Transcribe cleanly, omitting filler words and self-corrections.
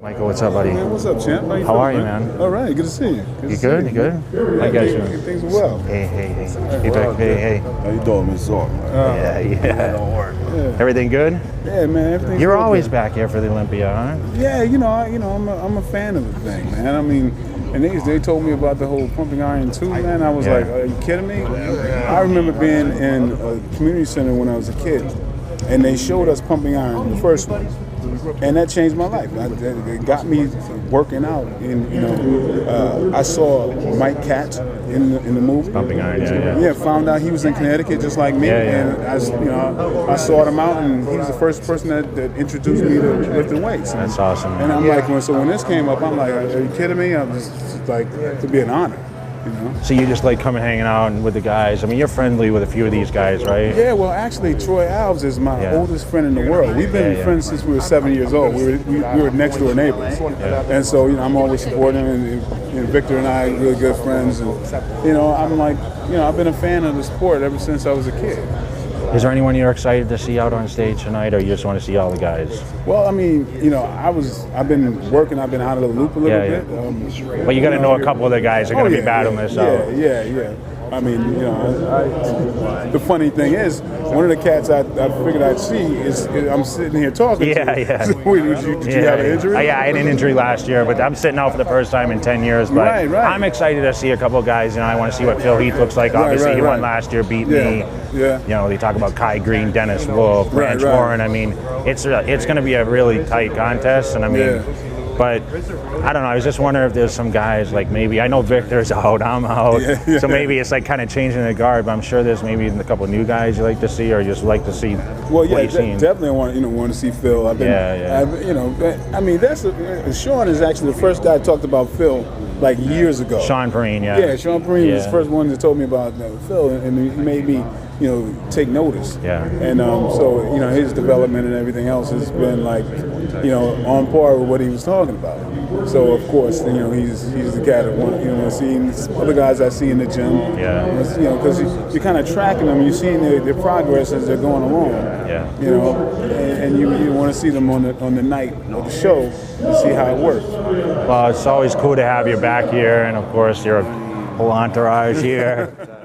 Michael, what's up, buddy? Man, what's up, champ? How are you, man? All right, good to see you. You good? You good? I got you. Things are well. Hey. Hey. How you doing, Miss Zork? Yeah. Don't worry. Yeah. Everything good? Yeah, man. Everything's You're good, always man. back here for the Olympia, huh? Yeah, I'm a fan of the thing, man. I mean, and they told me about the whole pumping iron too, man. I was like, are you kidding me? I remember being in a community center when I was a kid, and they showed us pumping iron, the first one. And that changed my life. It got me working out. And I saw Mike Katz in the movie. Pumping iron, yeah. Yeah, found out he was in Connecticut just like me. Yeah. And I sought him out, and he was the first person that introduced me to lifting weights. That's awesome. And I'm like, when this came up, I'm like, are you kidding me? I'm just like, it'd be an honor. You know? So you just like coming hanging out with the guys. I mean, you're friendly with a few of these guys, right? Yeah, well, actually, Troy Alves is my oldest friend in the world. We've been friends since we were 7 years old. We were next door neighbors. And so, I'm always supporting him. And Victor and I are really good friends. And, I'm like, I've been a fan of the sport ever since I was a kid. Is there anyone you're excited to see out on stage tonight, or you just want to see all the guys? Well, I mean, I've been working. I've been out of the loop a little bit. But you got to know a couple of the guys that are going to be battling this out. Yeah. I mean, the funny thing is, one of the cats I figured I'd see is I'm sitting here talking to. Yeah. Did you have an injury? I had an injury last year, but I'm sitting out for the first time in 10 years. But Right. I'm excited to see a couple of guys. I want to see what Phil Heath looks like. Obviously, he won last year, beat me. Yeah. They talk about Kai Green, Dennis Wolf, Branch Warren. I mean, it's going to be a really tight contest, and I mean. But I don't know. I was just wondering if there's some guys like maybe I know Victor's out, I'm out, so maybe it's like kind of changing the guard. But I'm sure there's maybe a couple of new guys you like to see, or just like to see. Well, yeah, definitely want to see Phil. I mean, Sean is actually the first guy I talked about Phil like years ago. Sean Perrine, Yeah, Sean Perrine was the first one that told me about Phil, and he made me take notice. Yeah. And so his development and everything else has been like on par with what he was talking about. So of course he's the guy that want seeing other guys I see in the gym. Yeah. Because you're kind of tracking them, you're seeing their progress as they're going along. Yeah. And you want to see them on the night of the show to see how it works. Well, it's always cool to have you back here, and of course your whole entourage here.